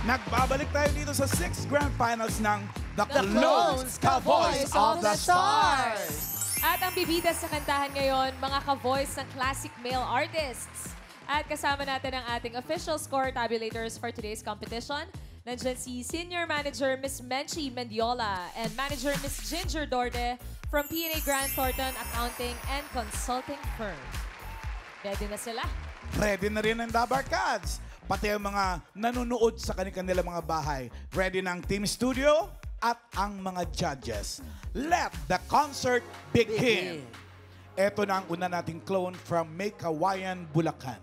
Nagbabalik tayo dito sa 6th Grand Finals ng The Clones, Clones, Ka-Voice of the Stars. At ang bibida sa kantahan ngayon, mga ka-voice ng classic male artists. At kasama natin ang ating official score tabulators for today's competition. Nandiyan si Senior Manager Miss Menchie Mendiola and Manager Miss Ginger Dorde from P&A Grant Thornton Accounting and Consulting Firm. Ready na sila? Ready na rin ang Dabarkads. Pati ang mga nanonood sa kanilang mga bahay. Ready na ang Team Studio at ang mga judges. Let the concert begin. Ito na ang una nating clone from May Kawayan, Bulacan.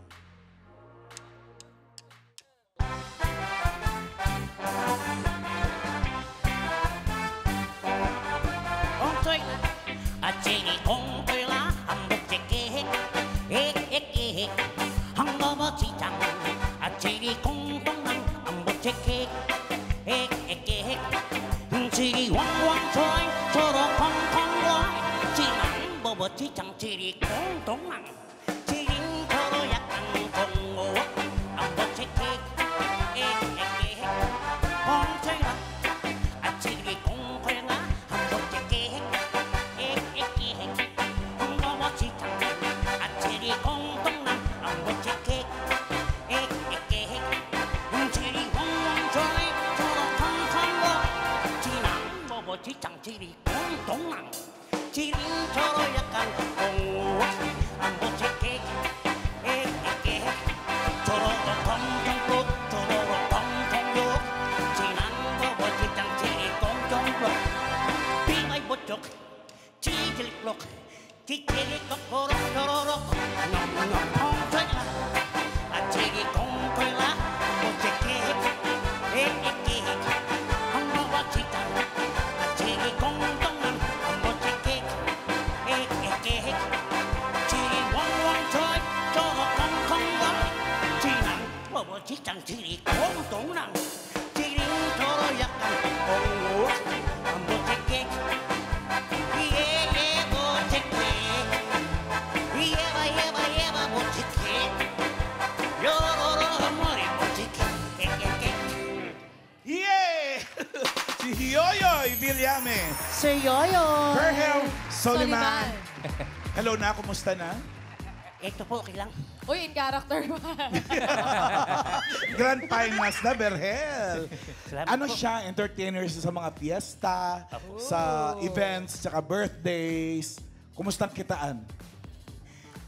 Sir Yoyo! Berhel Soliman. Hello na, kumusta na? Ito po, okay lang. Uy, in character ba? Grand Finals na, Berhel. Salamat Ano po. siya, entertainer sa mga fiesta, sa events, tsaka birthdays. Kumusta ang kitaan?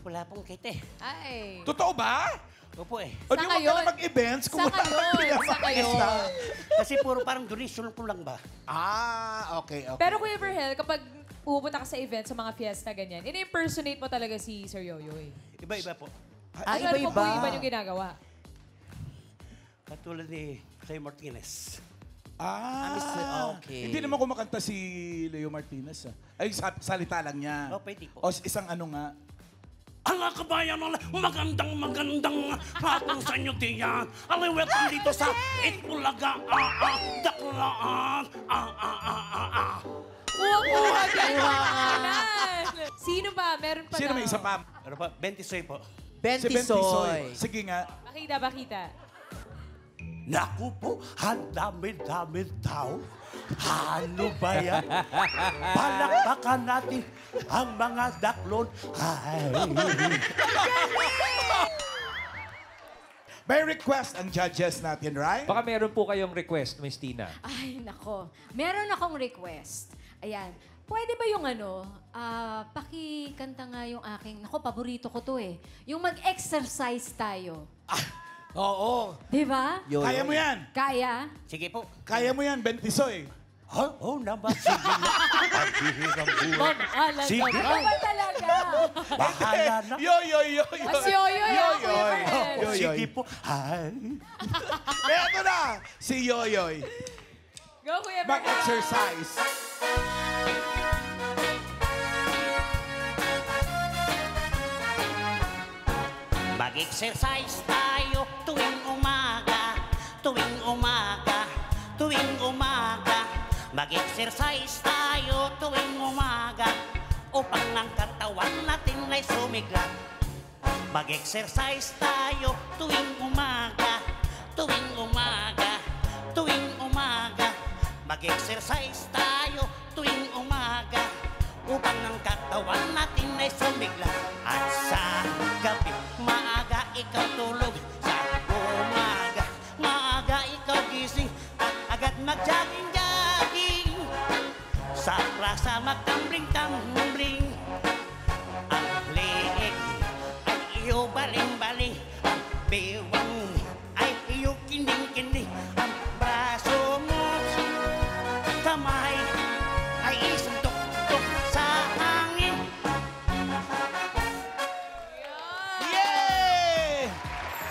Wala pong kita eh. Ay. Totoo ba? Opo eh. O di wag ka ngayon? na mag-events kung Sa wala kang ngayon, sa pinapakita. Kasi puro parang donation po lang ba? Okay. Pero Kuya Berhel, kapag pupunta ka sa event, sa mga fiesta, ganyan, ini-impersonate mo talaga si Sir Yoyo eh. Iba-iba po. Ano po iba yung ginagawa? Katulad ni Leo Martinez. Hindi naman kumakanta si Leo Martinez. Ay, salita lang niya. Pwede po. O isang ano nga. Ala kabayan, magandang hapon sa inyo diyan. Aliwetan dito sa Itbulaga, Daklaan, Kuha Sino ba? Meron pa Sino daw. may isa pa? Ano pa? 26 po. Si Bentisoy. Sige nga. Bakita. Naku po, ang dami-dami tao. Ano ba yan? Palakpakan natin ang mga daklon. Ay. May request ang judges natin, right? Baka meron po kayong request, Miss Tina. Ay, nako. Meron akong request. Ayan. Pwede ba yung pakikanta nga yung aking, nako, paborito ko to eh. Yung mag-exercise tayo. Oo. Di ba? Kaya mo yan. Kaya? Sige po. Kaya mo yan, Bentisoy. Oo naman, sige na. Pagbihirang buwan. Sige. Ano ba talaga? Bahala na. Yo. Mas Yoyo yan, Kuya Berhel. Yoyoy. Sige po. Ay. Kaya ito na, si Yoyoy. Go, Kuya Berhel. Mag-exercise. Mag-exercise tayo tuwing umaga, tuwing umaga, tuwing umaga. Mag-exercise tayo tuwing umaga upang ang katawan natin ay sumigat. Mag-exercise tayo tuwing umaga, tuwing umaga. Mag-exercise tayo tuwing umaga upang ng katawan natin ay sumigla. At sa gabi, maaga ikaw tulog. Sa umaga, maaga ikaw gising. At agad mag-jogging-jogging. Sa plaza magtambling-tambling. Ang leeg ay iyo baling-baling. Ang bewang ay iyo kinding-kinding. Ang braso mo, kamay ay isang tuk-tuk sa hangin. Yay!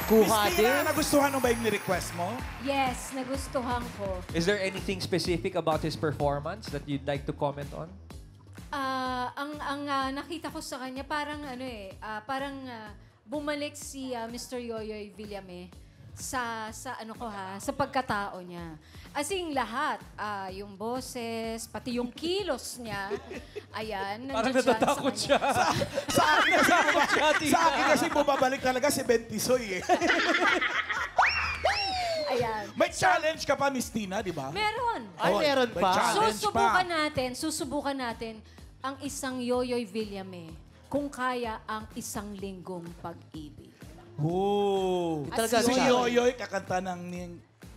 Kuha Christina, din. nagustuhan mo ba yung ni-request mo? Yes, nagustuhan ko. Is there anything specific about his performance that you'd like to comment on? Ang nakita ko sa kanya, parang bumalik si Mr. Yoyoy Villame sa sa pagkatao niya. As in lahat, yung boses, pati yung kilos niya, ayan, Parang nandiyan natatakot sa kanya. siya. Sa akin kasi bumabalik talaga si Bentisoy eh. Ayan. May challenge ka pa, Miss Tina, di ba? Meron. Ay, Oh, meron may pa. challenge Susubukan natin ang isang Yoyoy Villame kung kaya ang isang linggong pag-ibig. Oh. At Talaga Si siya. Yoyoy kakanta ng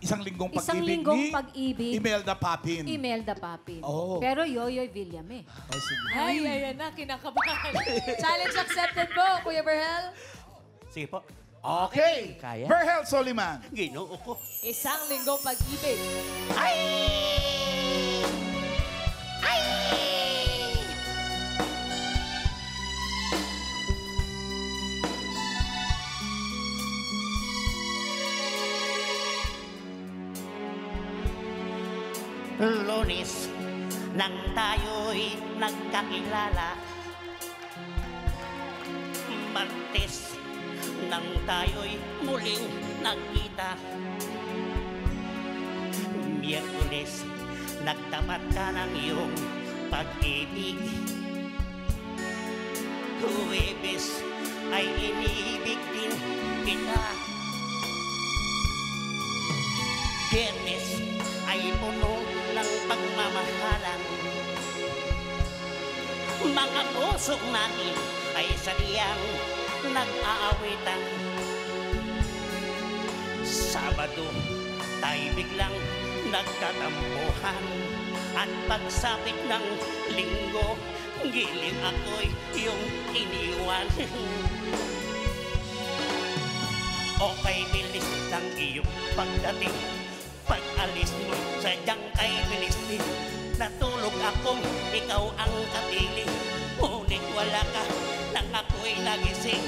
isang linggong pag-ibig Isang linggong ni pag-ibig. Imelda Papin. Imelda Papin. Oh. Pero Yoyoy Villame. Oh, sige. Ay, ayan na, kinakabahan. Challenge accepted po, Kuya Berhel. Sige po. Okay. Kaya? Berhel Soliman. Ginoo ko. Isang linggong pag-ibig. Ay! Ay! Lunes nang tayo'y nagkakilala. Martes nang tayo'y muling nagkita. Miyerkules, nagtapat ka ng iyong pag-ibig. Huwebes ay iniibig din kita. Biyernes ay puno ng pagmamahalan. Mga puso natin ay sadyang nag-aawitan. Sabado, tayo biglang nagkatampuhan. At pagsapit ng linggo, giling ako'y iyong iniwan. Okay, bilis ng iyong pagdating. Pag-alis mo, sadyang kay bilis din. Natulog akong ikaw ang kapiling. Ngunit wala ka nang ako'y nagising.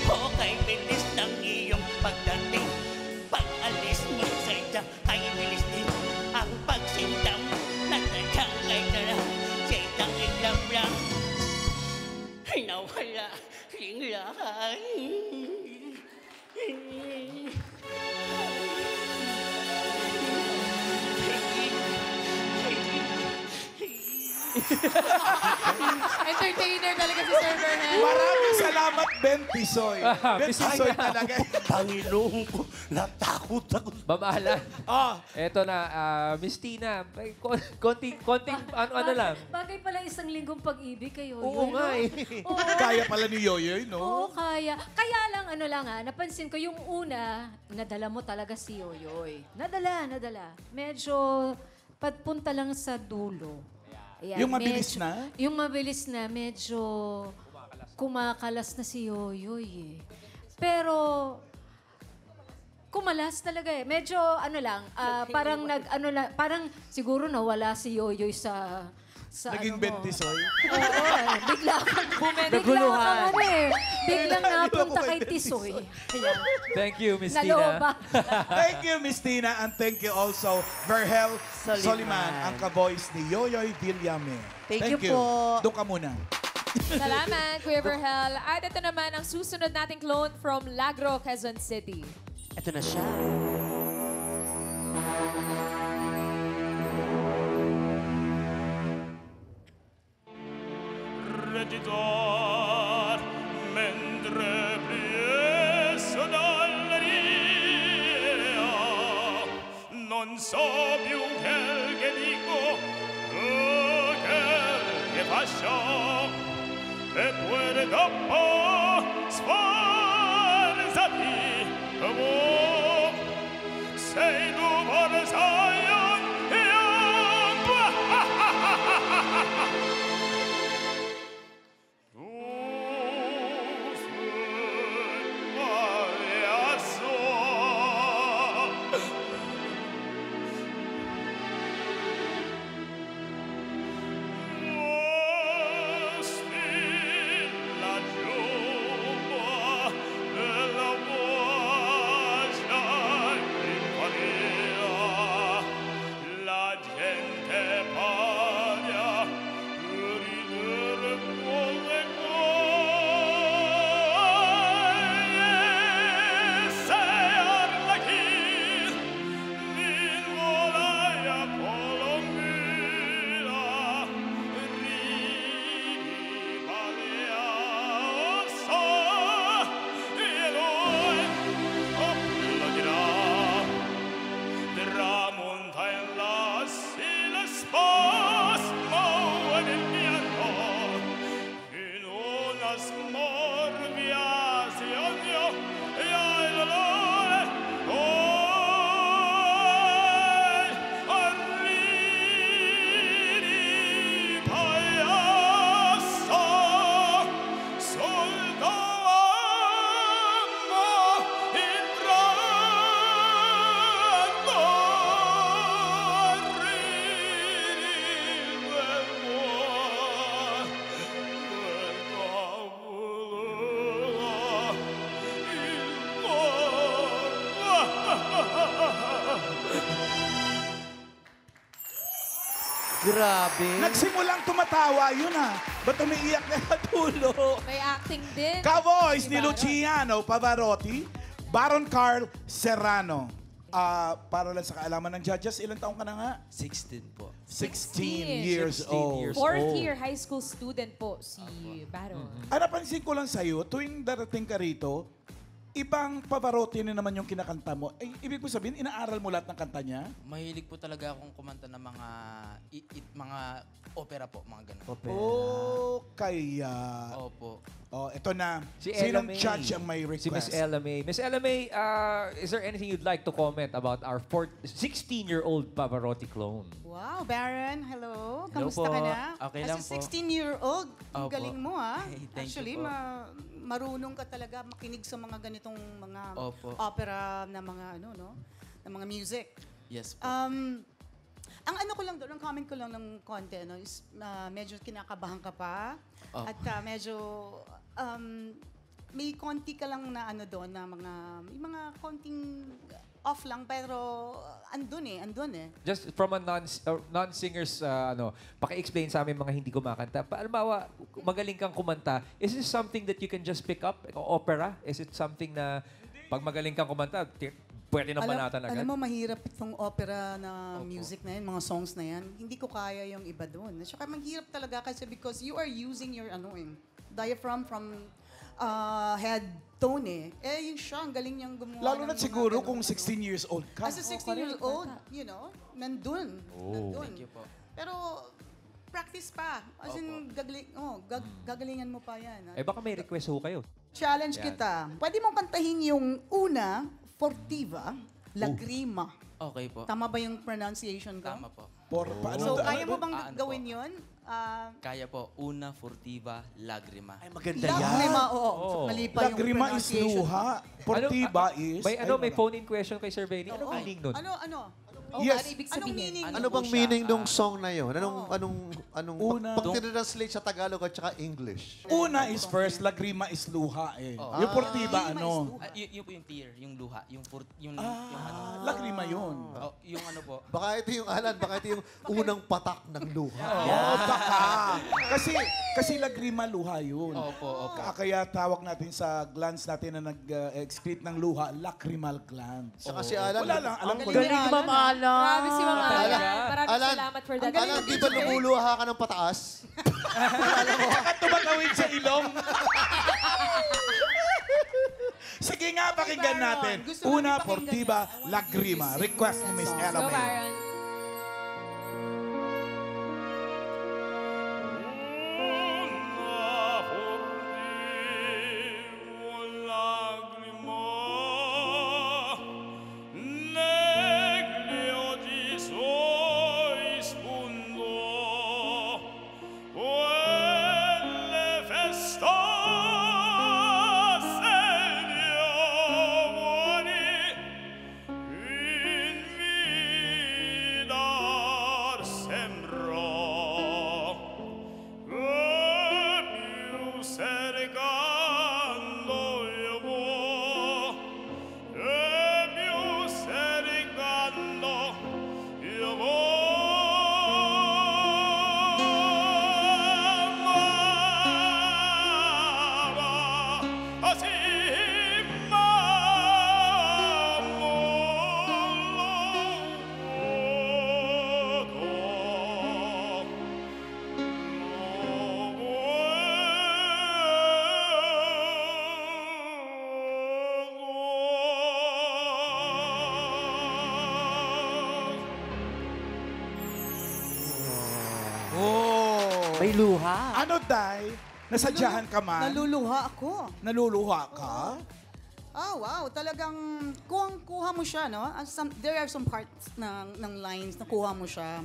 Okay, bilis ng iyong pagdating. Pag-alis mo, sadyang kay bilis din. Ang pagsinta mo, nasadyang kay dalang. Sadyang iglam lang. Nawala singlahan. Entertainer talaga si Sir Berhel. Maraming salamat, Bentisoy. Bentisoy talaga. Panginoon ko, natakot ako. Ma'am Alan, Ah, eto na, Miss Tina, may konting, ano lang. Bagay pala isang linggong pag-ibig kayo. Oo nga eh. Oo, kaya pala ni Yoyoy, oo, no? kaya. Kaya lang, napansin ko yung una, nadala mo talaga si Yoyoy. Nadala. Medyo patpunta lang sa dulo. Ayan, Yung mabilis na? Yung mabilis na, medyo kumakalas na si Yoyoy eh. Pero, kumalas talaga eh. Medyo parang parang siguro nawala si Yoyoy sa Naging ano mo. Bentisoy. Oo, biglang Naguluhan. biglang napunta kay Tisoy. Ayan. Thank you, Miss Naloba. Tina. Thank you, Miss Tina, and thank you also, Berhel Soliman, ang ka-voice ni Yoyoy Villame. Thank you po. Doon ka muna. Salamat, Kuya Berhel. At ito naman ang susunod nating clone from Lagro, Quezon City. Ito na siya. Regidor, mentre prieso dall'aria, non so più che dica. digo que falló, te puedo sforzati, amor, sei tu Zion, Grabe. Nagsimulang tumatawa, yun Ba't umiiyak na sa dulo? May acting din. Ka-voice Si ni Baron. Luciano Pavarotti, Baron Carl Serrano. Para lang sa kaalaman ng judges, ilang taong ka na nga? 16 po. 16 16 years old. years Fourth old. year high school student po si Baron. Napansin ko lang sa'yo, tuwing darating ka rito, ibang Pavarotti na naman yung kinakanta mo. Ibig ko sabihin, inaaral mo lahat ng kanta niya? Mahilig po talaga akong kumanta ng mga opera po, mga ganun. Oh, kaya. Opo. Oh, ito na. Si Sinong Ella May. judge ang may request? Si Miss Ella May. Miss Ella May, is there anything you'd like to comment about our 16-year-old Pavarotti clone? Wow, Baron, hello. Hello Kamusta po. ka na? Okay As lang a po. 16-year-old, ang Opo. galing mo ha. Thank you Actually, po. marunong ka talaga makinig sa mga ganitong mga Opo. opera na mga na mga music. Yes po. Ang ano ko lang doon, ang comment ko lang ng konti, is medyo kinakabahan ka pa. Oh. At medyo may konti ka lang na doon na may mga konting off lang pero andun eh. Just from a non-singer's, paki-explain sa amin mga hindi kumakanta. Halimbawa, magaling kang kumanta, is this something that you can just pick up? Opera? Is it something na pag magaling kang kumanta, pwede na banatan agad? Alam mo, mahirap itong opera na music na yan, mga songs na yan. Hindi ko kaya yung iba doon. At saka mahirap talaga kasi because you are using your diaphragm from head tone yun siya, ang galing niyang gumawa. Lalo ng na mga siguro ganun. kung 16 years old ka. As a 16-year-old, nandun. Nandun. Thank you po. Pero practice pa. As in, gagalingan mo pa yan. Eh baka may request ho kayo. Challenge kita. Pwede mong kantahin yung una, Fortiva, Lagrima. Okay po. Tama ba yung pronunciation ko? Tama po. So, kaya mo bang gawin yun? Kaya po, una furtiva lagrima. Ay, maganda Lagrima, oo. Oo. Mali pa yung Lagrima is pronunciation. luha. Portiba is... May phone-in question kay Sir Benny. Ano meaning nun? Ano? Yes. Ano ibig Anong sabihin? meaning? Ano bang po siya? meaning ng song na yun? Una. Pag tinranslate sa Tagalog at saka English. Una is first, lagrima is luha Yung portiba, ano? Yun po yung tear, yung luha, yung Lagrima yun. yung ano po. Baka ito yung baka ito yung unang patak ng luha. Oo, baka. Kasi lagrima luha yun. Opo. Kaya tawag natin sa glands natin na nag-excrete ng luha, lacrimal glands. Saka si Alan, Wala lang, alam ko Galing lang. ni Ma'am Alan. Grabe si Mama Alan. Maraming Alan, salamat for that. ang galing Alan, di ba lumuluha ka ng pataas? Saka tumatawid sa ilong. Sige nga, pakinggan natin. Gusto namin Una, pakinggan Portiba, yan. I want to hear Lagrima. you sing Request ni that Miss song. Ella Go, May. Baron. May luha. Ano, Day? Nasadyahan ka man? Naluluha ako. Naluluha ka? Oh, wow. Talagang kuha mo siya, no? There are some parts ng lines na kuha mo siya.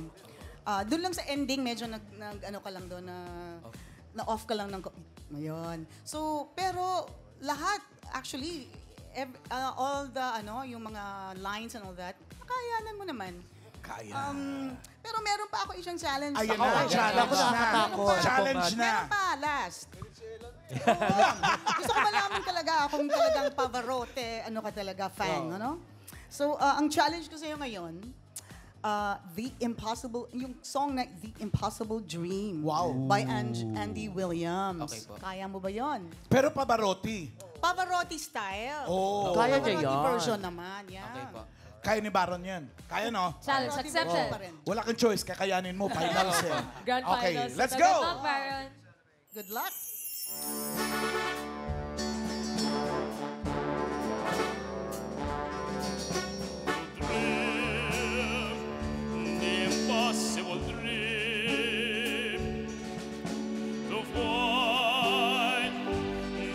Doon lang sa ending, medyo ano ka lang doon, na off ka lang ng... Ngayon. So, pero lahat, actually, all the, yung mga lines and all that, nakayanan mo naman. Kaya. Pero meron pa ako isang challenge. Ayun ako. na, challenge na. nakakatakot. Challenge na. Meron pa, last. Gusto ko malaman talaga kung talagang Pavarotti, ano ka talaga, fan, ano? So, ang challenge ko sa'yo ngayon, yung song na The Impossible Dream. Wow. By Andy Williams. Okay po. Kaya mo ba yon? Pero Pavarotti. Pavarotti style. Oh. Kaya niya Pavarotti yan. version naman, yeah. Okay po. Kaya ni Baron yan. Kaya, no? Challenge Pavarotti accepted. version pa rin. Wala kang choice, kakayanin mo, finals yan. Grand Okay, finals. let's Good go! luck, Baron. Good luck. The impossible dream to find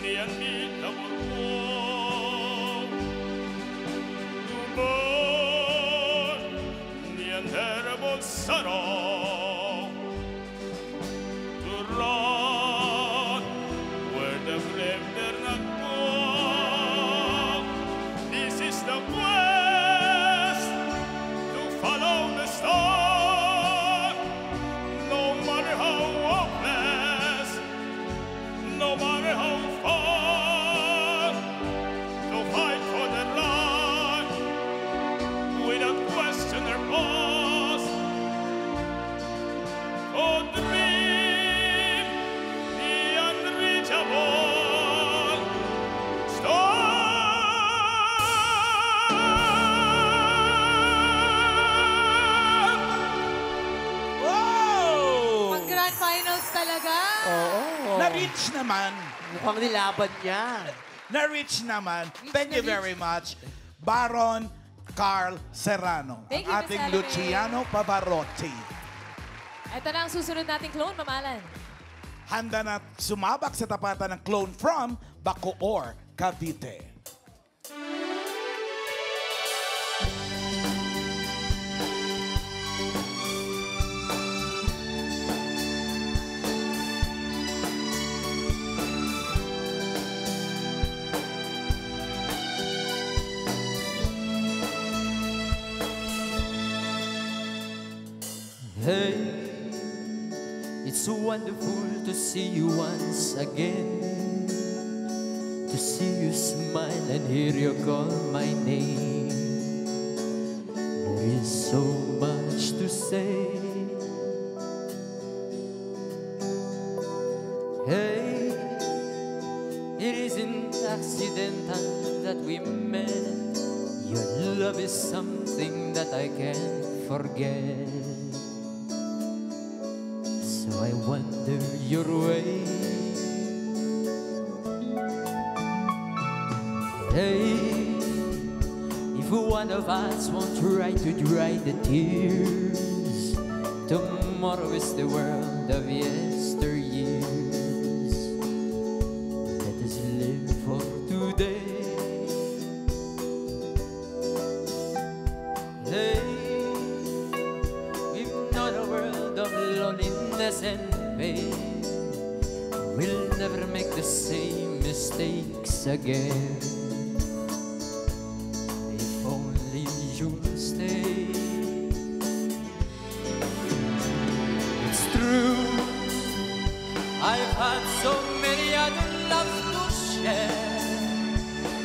the unbeatable goal, to burn the unbearable sorrow, to run where the brave dare not go. This is the quest to follow the star, no matter how hopeless, no matter how far, to fight for the right without question or pause. Oh, dream the unreachable star. Wow! Pang grand finals talaga. Oo. Na-reach naman. Mukhang nilaban niya. Na-reach naman. Thank you very much. Baron Carl Serrano. Thank you, Ang Miss ating Alabay. Luciano Pavarotti. Ito na ang susunod nating clone, Mamalan. Handa na sumabak sa tapatan ng clone from Bacoor, Cavite. Hey, it's so wonderful to see you once again, to see you smile and hear you call my name. There is so much to say. Hey, it isn't accidental that we met. Your love is something that I can't forget. So I wonder your way. Hey, if one of us won't try to dry the tears, tomorrow is the world of yesteryears. Let us live for today. Hey, we've known a world of loneliness and pain. We'll never make the same mistakes again. If only you'll stay. It's true, I've had so many other loves to share,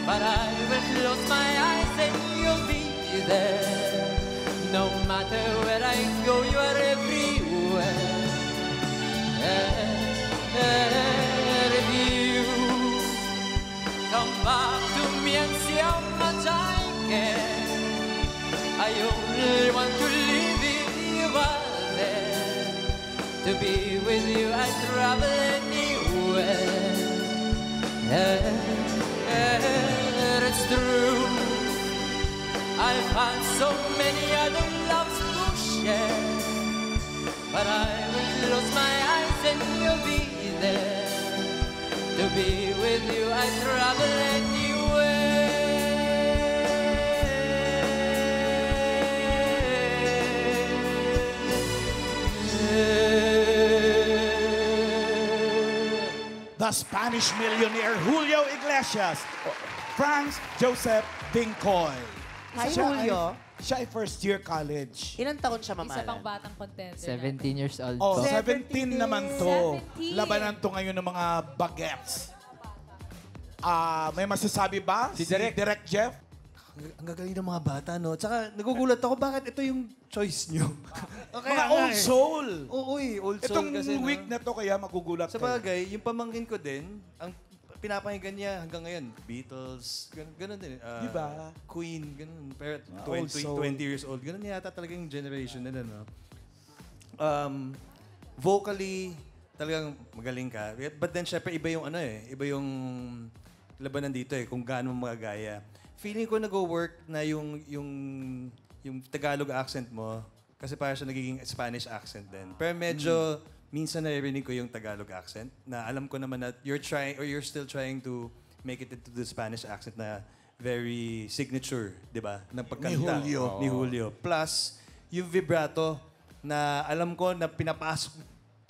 but I will close my eyes and you'll be there. No matter where I go, you are everywhere. If you come back to me and see how much I care, I only want to live if you are there. To be with you, I travel anywhere. It's true, I've had so many other loves to share, but I will close my eyes and you'll be there. To be with you, I travel anywhere. The Spanish millionaire Julio Iglesias. Franz Joseph Bincoy. Hi, Siya Julio. Siya ay first year college. Ilang taon siya, Ma'am Isa pang Alan? batang contender. 17 years old Oh, po. 17 naman to. 17. Labanan to ngayon ng mga bagets. May masasabi ba? Si Direk. Jeff? Ang gagaling ng mga bata, no? Tsaka nagugulat ako, bakit ito yung choice nyo? Mga old soul. Oo, old soul Itong kasi. week na to kaya magugulat Sa kayo. bagay, yung pamangkin ko din, ang pinapakinggan niya hanggang ngayon, Beatles, ganun din. Diba? Queen, ganun. Pero Old soul. 20 years old. Ganun yata talaga yung generation nila, no? Vocally, talagang magaling ka. But then, syempre, iba yung iba yung labanan dito kung gaano mo magagaya. Feeling ko nag-work na yung Tagalog accent mo, kasi parang siya nagiging Spanish accent din. Pero medyo, minsan naririnig ko yung Tagalog accent, na alam ko naman na you're still trying to make it into the Spanish accent na very signature, di ba? Ng pagkanta. Ni Julio. Plus, yung vibrato na alam ko na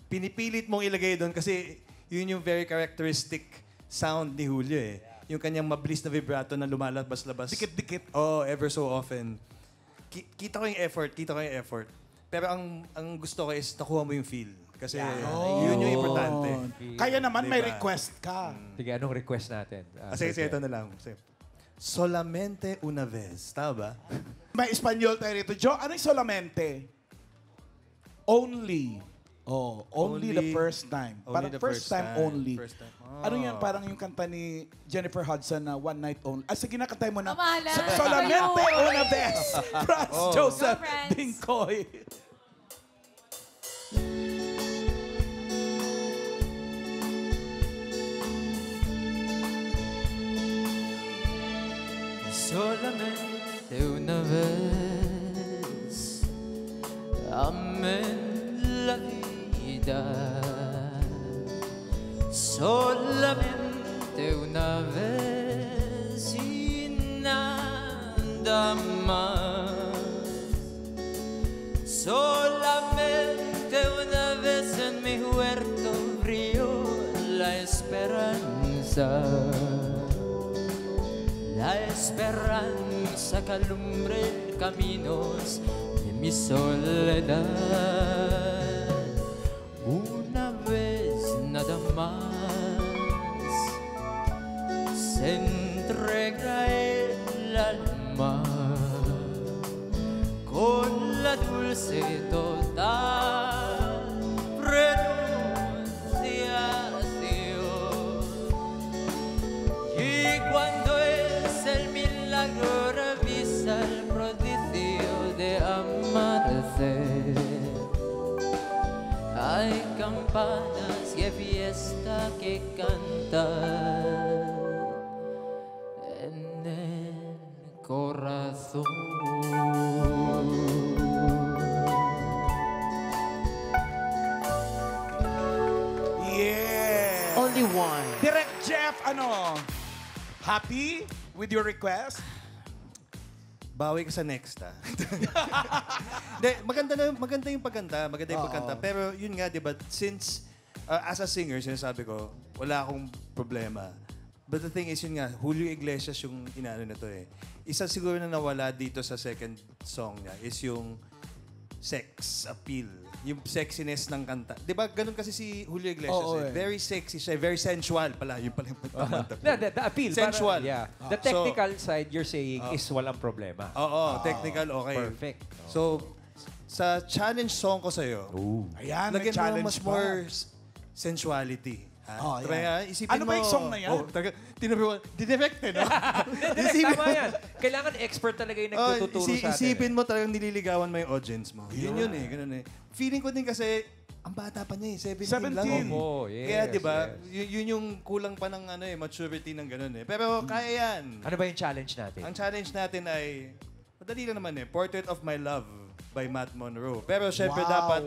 pinipilit mong ilagay doon kasi yun yung very characteristic sound ni Julio Yung kanyang mabilis na vibrato na lumalabas-labas. Dikit-dikit. Ever so often. Kita ko yung effort. Pero ang gusto ko is nakuha mo yung feel. Kasi yun yung importante. Kaya naman may Diba? request ka. Sige, anong request natin? Sige, ito na lang. Sige. Solamente una vez. Tama ba? May Espanyol tayo rito. Jo, ano yung solamente? Only. Only the first time. Only Parang the first time only. First time. Ano yan? Parang yung kanta ni Jennifer Hudson na One Night Only. Sige, nakatay mo na. Amahala. Solamente una vez. Franz Joseph Go, Franz. Bincoy. Solamente una vez amé la vida. Solamente una vez y nada más. Solamente una vez en mi huerto brilló la esperanza. La esperanza que alumbre caminos de mi soledad. Una vez nada más se entrega el alma con la dulce total renunciación. Y cuando es el milagro revisa el prodigio de amarse. Hay campanas y fiesta que cantan en el corazón. Yeah. Only one. Direct Jeff, happy with your request? Bawi ka sa next, ha? Maganda yung pagkanta. Pero yun nga, di ba, since as a singer, sinasabi ko, wala akong problema. But the thing is, yun nga, Julio Iglesias yung inaano na to Isa siguro na nawala dito sa second song niya is yung sex appeal. Yung sexiness ng kanta. Di ba, ganun kasi si Julio Iglesias Very sexy siya, very sensual pala. Yun pala yung pagkanta. The appeal. Sensual. Yeah. The technical side you're saying is walang problema. Technical, okay. Perfect. So, sa challenge song ko sa'yo, Ayan, may lagyan mo challenge mas pa. more sensuality. Try, isipin Ano mo, ba yung song na yan? Tinabi mo, dinefect no? Tama yan. Kailangan expert talaga yung nagtuturo sa atin. Isipin mo talagang nililigawan mo yung audience mo. Yun ganun Feeling ko din kasi, ang bata pa niya 17 lang. Yes, Kaya diba, yun yung kulang pa ng maturity ng ganun Pero kaya yan. Ano ba yung challenge natin? Ang challenge natin ay, madali lang naman Portrait of My Love by Matt Monroe. Pero syempre dapat,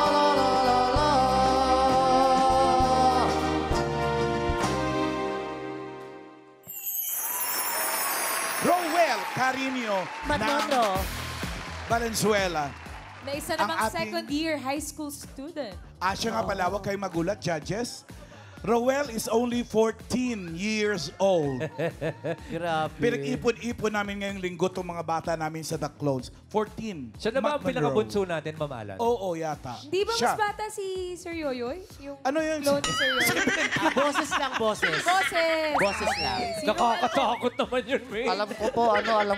Valenzuela. Na isa Ang namang ating- second year high school student. Siya nga pala, huwag kayong magulat, judges. Roel is only 14 years old. Grabe. Pinag-ipon-ipon namin ngayong linggo itong mga bata namin sa The Clothes. 14. Siya na ba ang Mac Monroe. pinakabunso natin, Ma'am Alan? Oo, yata. Di ba Siya. mas bata si Sir Yoyoy? Yung Ano yun? clone ni Sir Yoyoy? Boses lang, boses. Boses! Boses lang. Sino Nakakatakot naman yun, May. Alam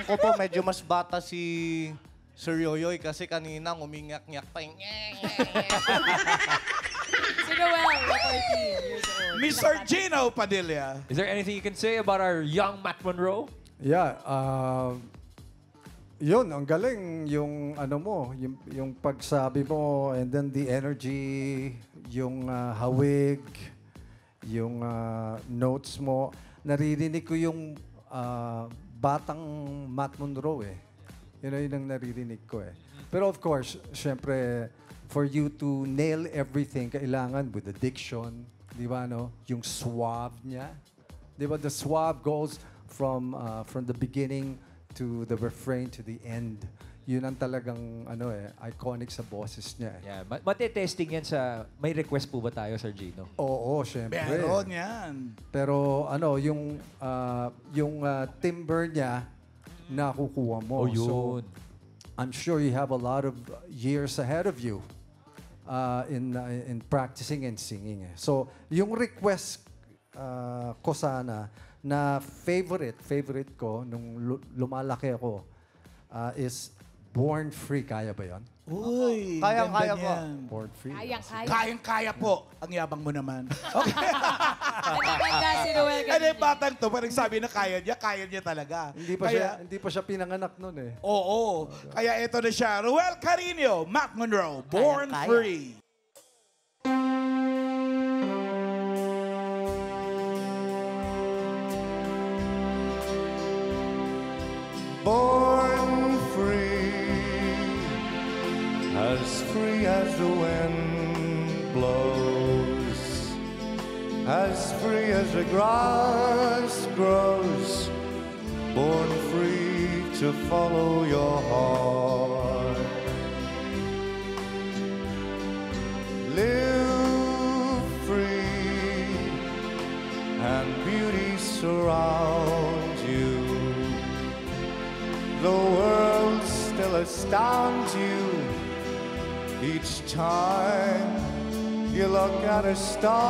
ko po, medyo mas bata si Sir Yoyoy kasi kanina ngumingyak-ngyak pa yung Si Noel, 14 years old. Mr. Gino Padilla. Is there anything you can say about our young Matt Monroe? Yeah, yun, ang galing yung ano mo, yung pagsabi mo and then the energy, yung hawig, yung notes mo. Naririnig ko yung batang Matt Monroe eh. Yun ang naririnig ko eh. Pero of course, syempre, for you to nail everything, kailangan with the diction, di ba, no? Yung suave niya. Di ba, the suave goes from the beginning to the refrain to the end. Yun ang talagang iconic sa boses niya. Eh. Yeah, mate-testing yan sa... May request po ba tayo, Sir Gino? Oo, syempre. Meron yan. Pero yung timbre niya, nakukuha mo. Oh, yun. So, I'm sure you have a lot of years ahead of you in practicing and singing. Eh. So, yung request ko sana na favorite ko nung lumalaki ako is Born Free. Kaya ba yun? Uy, Kaya ganda po. niyan. Born Free. Kayang-kaya. Kayang-kaya po. Ang yabang mo naman. Okay. Ganda si Noel Ano yung kanina. batang to? Parang sabi na kaya niya talaga. Hindi pa siya pinanganak nun eh. Oo. Kaya ito na siya. Roel Carino, Mac Monroe, Born Kaya. Free. Born free as the wind blows, as free as the grass grows, born free to follow your heart. Live free and beauty surround you. The world still astounds you each time you look at a star.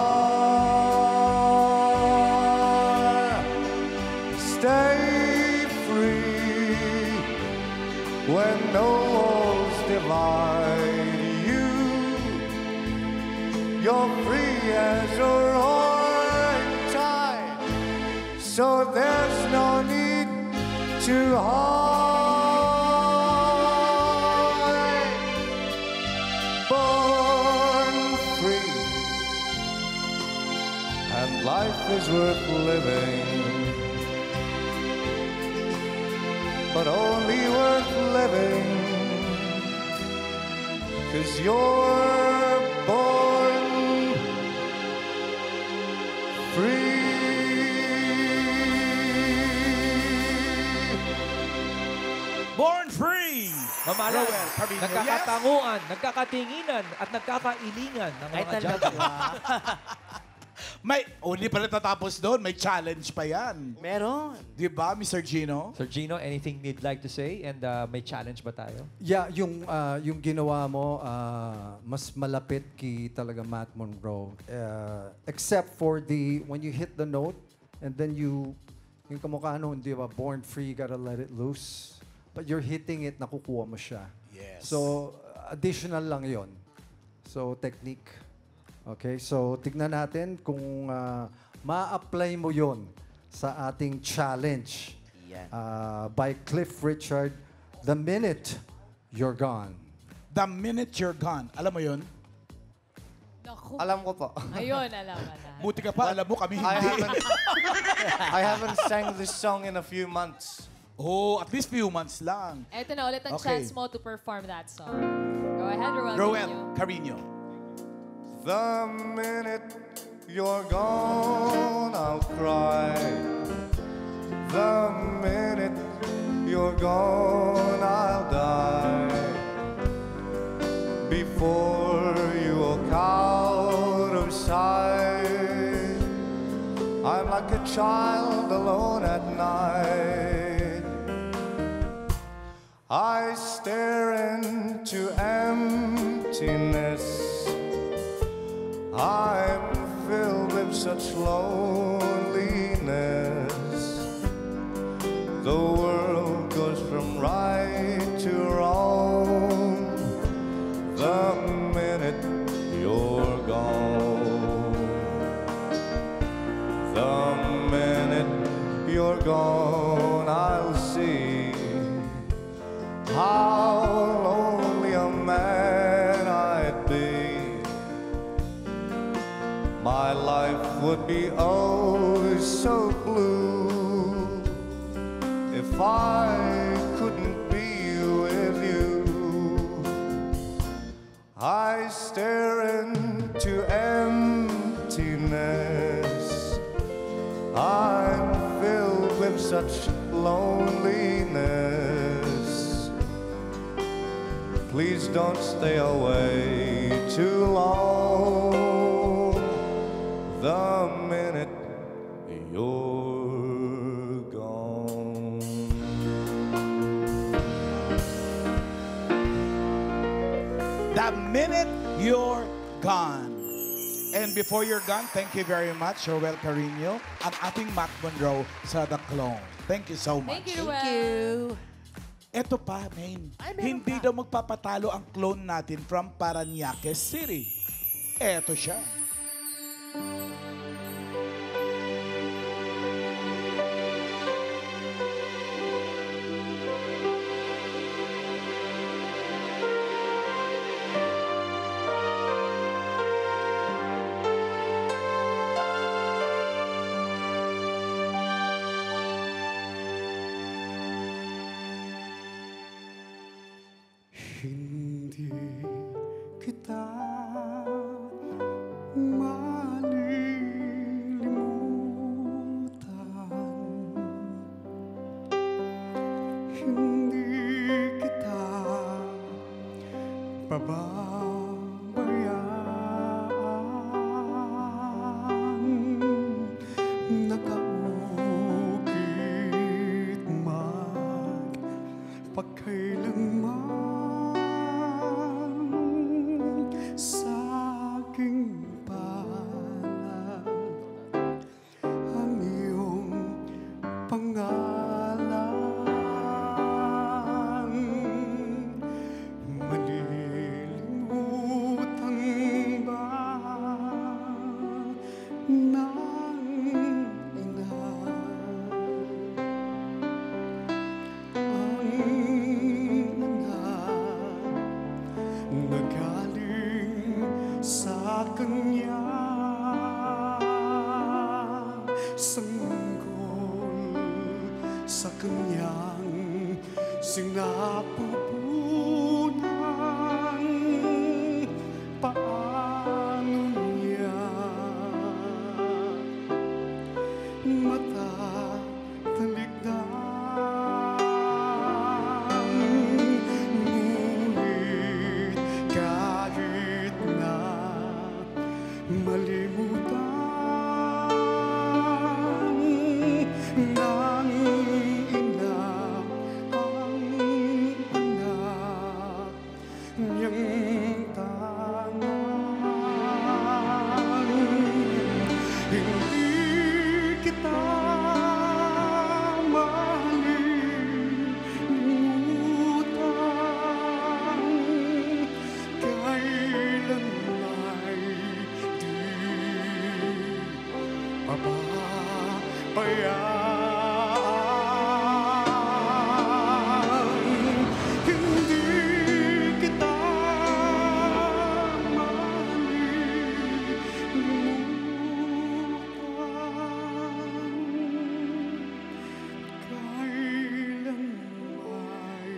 Stay free when no walls divide you. You're free as a roaring tide, so there's no need to hide. Born free, and life is worth living, but only worth living 'cause you're born free. Born Free! Ma'am Alan, Roel Carino, nagkakatanguan, nagkakatinginan, at nagkakailingan ng Ay, mga talaga. judges. Hindi pa natatapos doon. May challenge pa yan. Meron. Di ba, Mr. Gino? Sir Gino, anything you'd like to say? And may challenge ba tayo? Yeah, yung ginawa mo, mas malapit kay talaga Matt Monroe. Except for when you hit the note, and then yung kamukha nun, di ba, Born Free, gotta let it loose. But you're hitting it, nakukuha mo siya. Yes. So, additional lang yon. So, technique. Okay, so tignan natin kung ma-apply mo yon sa ating challenge Yan. by Cliff Richard, The Minute You're Gone. The Minute You're Gone. Alam mo yun? Naku. Alam ko po. Ayun, alam mo na. Buti ka pa, alam mo kami hindi. I haven't sang this song in a few months. Oh, at least few months lang. Ito na ulit ang Okay. chance mo to perform that song. Go ahead, Roel. Roel Carino. The minute you're gone, I'll cry. The minute you're gone, I'll die. child alone at night, I stare into emptiness. I'm filled with such loneliness. The world goes from right to wrong the minute you're gone. The minute you're gone, I'll see how lonely a man I'd be. My life would be oh so blue if I couldn't be with you. I stare into emptiness. I'm filled with such loneliness. Please don't stay away too long. The minute you're gone. The minute you're gone. And before you're gone, thank you very much, Joel Carino, ang ating Mac Monroe sa The Clone. Thank you so much. Thank you, Ruel. Eto pa, Maine. Hindi daw magpapatalo ang clone natin from Parañaque City. Eto siya. Hindi kita malilimutan. Hindi kita pababayaan. Nakaukit man pagkailanman sa aking palad ang iyong pangalan. Malilimutan ba ng ina ang nagaling sa kanya, sanggol sa kanyang sinapupunan. Paano niya matatalikdan? Ngunit kahit na malimutan ng ina ang anak niyang tanan, hindi kita malilimutan. Kailan ay pababayaan. Hindi kita malilimutan. Kailan ay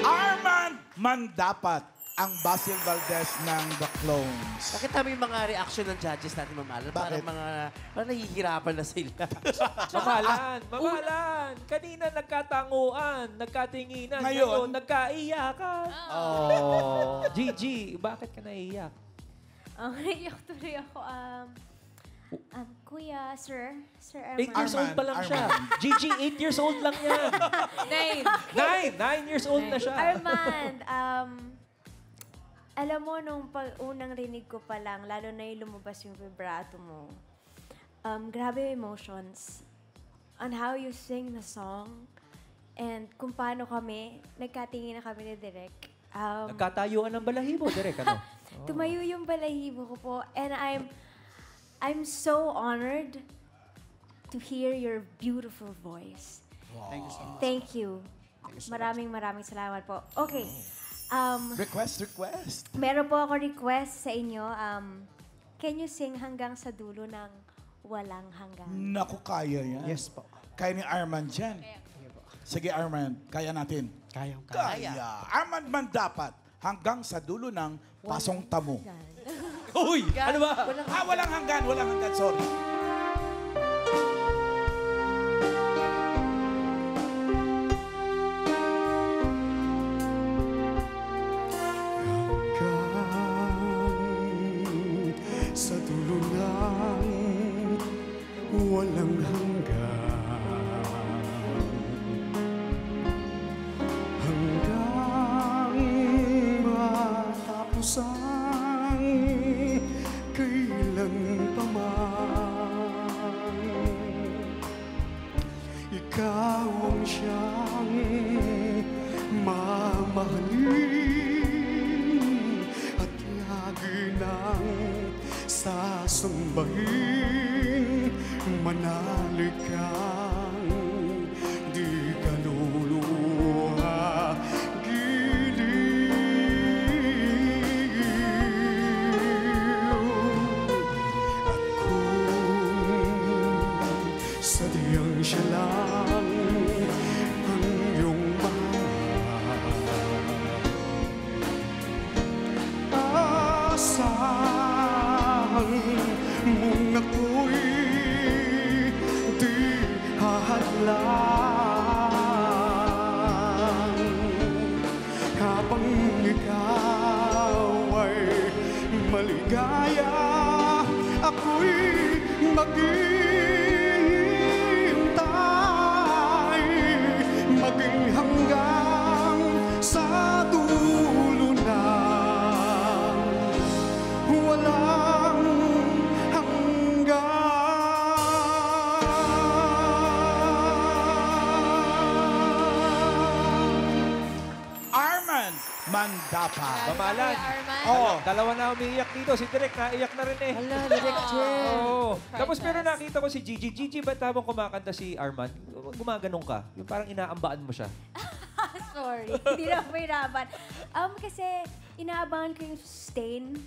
Arman Mandapat ang Basil Valdez ng The Clones. Nakita mo yung mga reaction ng judges natin, Ma'am Alan? Parang parang nahihirapan na sila. Mamalan. Kanina nagkatanguan, nagkatinginan. Ngayon, nagkaiyakan. Gigi, bakit ka naiiyak? Iyak tuloy ako. Kuya, Sir 8 years old pa lang siya. Gigi, 8 years old lang yan. 9 years old na siya. Armand, alam mo, nung unang rinig ko pa lang, lalo na yung lumabas yung vibrato mo, grabe yung emotions on how you sing the song and kung paano kami, nagkatingin na kami ni Direk. Nagkatayuan ng balahibo, Direk, ano? Tumayo yung balahibo ko po and I'm so honored to hear your beautiful voice. Wow. Thank you so much. Thank you. Maraming salamat po. Okay. Request. Meron po ako request sa inyo. Can you sing hanggang sa dulo ng walang hanggan? Naku, kaya yan. Yes po. Kaya ni Armand yan. Sige, Armand. Kaya natin. Kaya. Armand man dapat hanggang sa dulo ng pasong tamo. Uy! Ano ba? Walang hanggan. Sorry. Sa dulo ng walang hanggan, hanggang matapos ang kailan pa man. Ikaw ang siyang mamahalin at lagi nang sasambahin, manalig kang di ka luluha, giliw. At kung sadyang siya lang ang iyong mahal, asahan mong ako'y di hahadlang habang ikaw ay maligaya, ako'y maghihintay, maging hanggang sa dulo na walang hanggan. Armand Mandapa. Mamalan. Dalawa na umiiyak dito. Si Direk, naiyak na rin eh. Hala, Direk Jen. Tapos pero nakita ko si Gigi. Gigi, ba't habang kumakanta si Armand, gumaganong ka? Yung parang inaambaan mo siya. Sorry, hindi na ako mahirapan. Kasi inaabangan ko yung sustain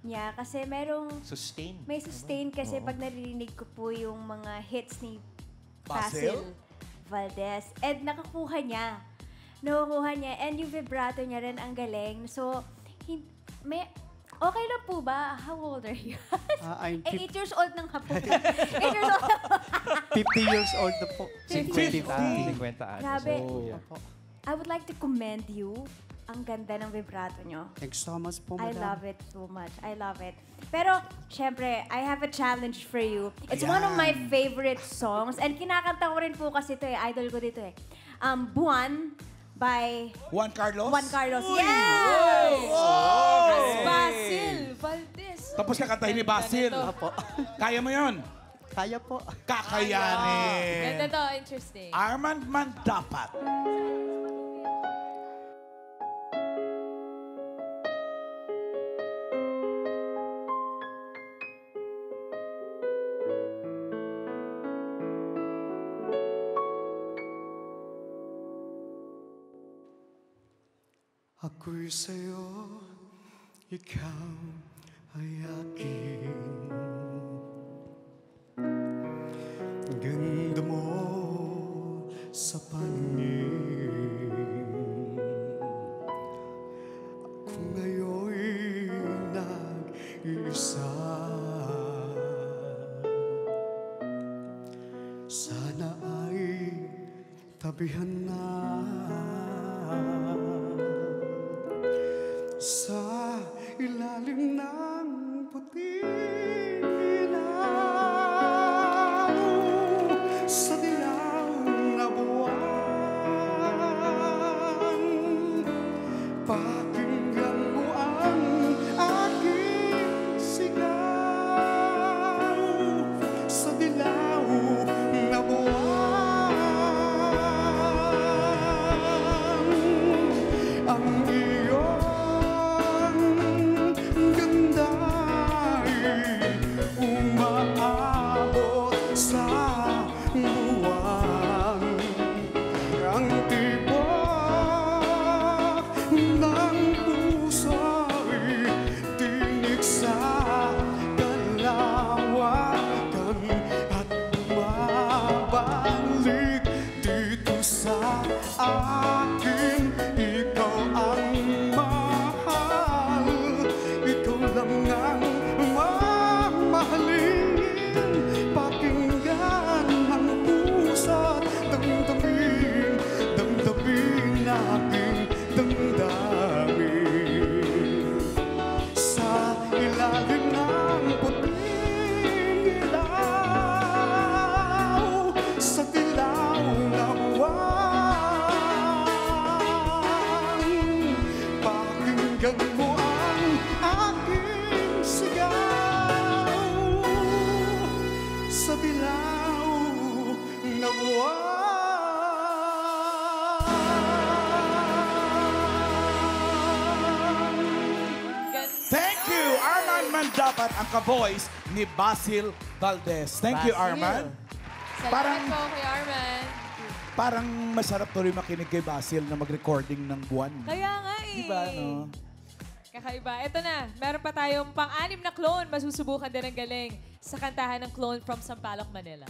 niya. Kasi may sustain kasi pag naririnig ko po yung mga hits ni Basil Valdez. And nakakuha niya. And yung vibrato niya rin ang galing. So, okay lang po ba? How old are you? I'm 8 years old nang po. 8 years old na po. 50 years old na po. 50 anos. Grabe. I would like to commend you. Ang ganda ng vibrato nyo. Thanks so much po, I madam. love it so much. I love it. Pero, syempre, I have a challenge for you. It's one of my favorite songs. And kinakanta ko rin po kasi ito eh. Idol ko dito eh. Buwan by Juan Carlos? Juan Carlos. Uy! Yes! Okay. Basil Valdez. Tapos kakantahin ni Basil. Kaya mo yun? Kaya po. Kakayanin. Ganda to, interesting. Armand Mandapat. Ako'y sa'yo, ikaw ay akin. Ganda mo sa paningin. Ako tabihan na sa ilalim ng puting ilaw sa dilaw na buwan. Pakinggan mo ang aking sigaw sa dilaw na buwan. Ang iyong ganda'y umaabot sa buwan. Ang tibok ng puso'y tinig sa kalawakan at bumabalik dito sa akin. Ikaw ang mahal, ikaw lang ang mamahalin. Pakinggan ang puso't damdamin, damdamin aking damdamin. Sa ilalim ng puting ilaw, sa dilaw na buwan. Pakinggan mo ang aking sigaw sa dilaw na Thank you, Arman Mandapat, ang ka-voice ni Basil Valdez. Thank you, Arman. Salamat po kay Arman. Parang masarap tuloy makinig kay Basil na mag-recording ng buwan. Kaya nga eh. Diba, no? Kakaiba. Ito na, meron pa tayong pang-anim na clone. Masusubukan din ang galing sa kantahan ng clone from Sampaloc, Manila.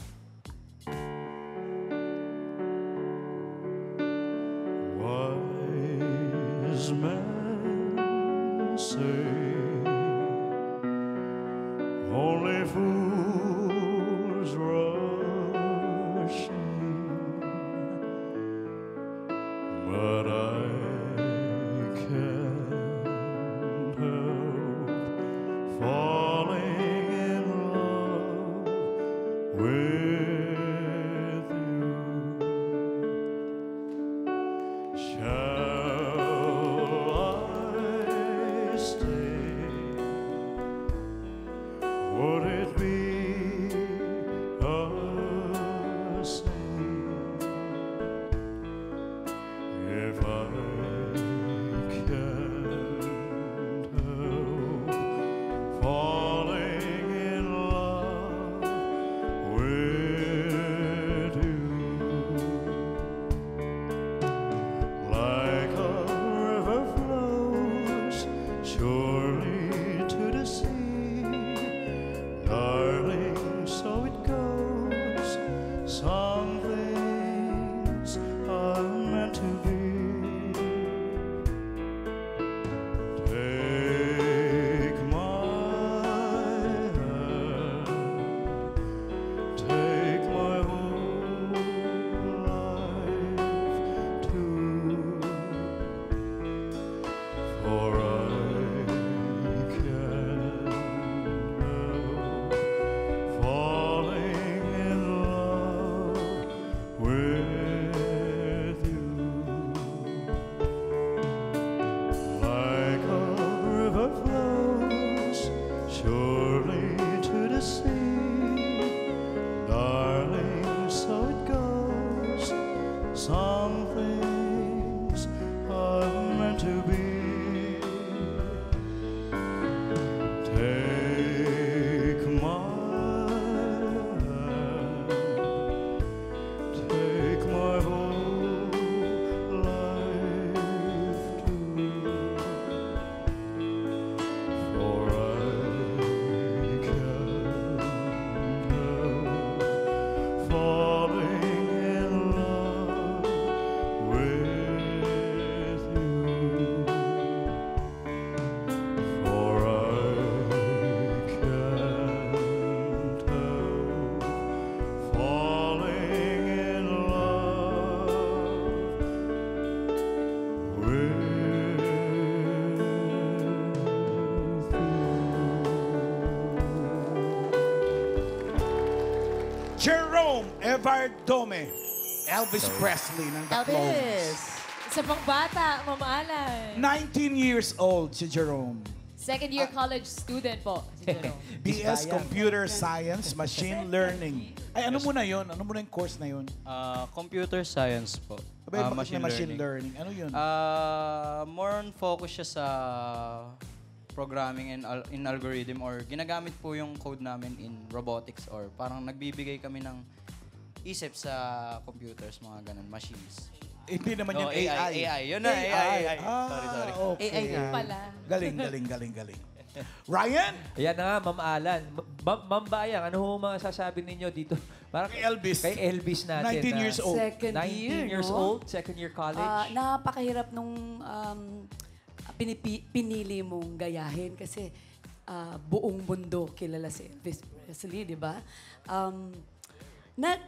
Wise men say only fools rush in, but I can't help falling in love with you. Shall I stay? Would it be a sin if I can't help falling in love with you? Like a river flows surely to the sea, darling, so it goes. Some things are meant to be. Take my hand, take my whole life too, for I can't help falling in love with you. Like a river flows surely to the sea, darling, so it goes. Some things are meant to be. Take my hand, take my whole life too, for I can't help falling in love with you. Evard Dome. Elvis Presley ng The Clones. Sa pangbata, Mama Alan. 19 years old si Jerome. Second year college student po si Jerome. BS Computer Science Machine Learning. Ay, ano muna yun? Ano muna yung course na yun? Computer Science po. Bakit machine learning? Ano yun? More on focus siya sa programming and in algorithm or ginagamit po yung code namin in robotics or parang nagbibigay kami ng isip sa computers, mga ganun, machines. Hindi naman yung AI. AI. Yun na, AI. Sorry. Okay. AI nga pala. Galing. Ryan? Ayan na nga, Ma'am Alan. Ma'am Bayang, ano ho mga sasabi ninyo dito? Parang kay Elvis. Kay Elvis natin. 19 years old. 19 years old, second year college. Napakahirap nung pinili mong gayahin kasi buong mundo kilala si Elvis Presley, di ba?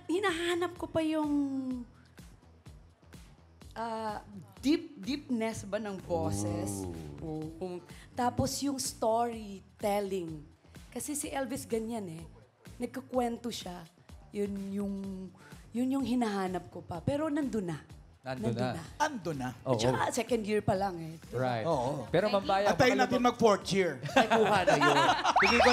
Hinahanap ko pa yung deepness ba ng boses. Tapos yung storytelling. Kasi si Elvis ganyan eh. Nagkukwento siya. Yun yung hinahanap ko pa. Pero nandun na. Ando na. Oo. Tsaka second year pa lang eh. Right. Oo. Pero Ma'am Bayang, Atayin natin mag-4th year. Ay, kuha na yun. tingin ko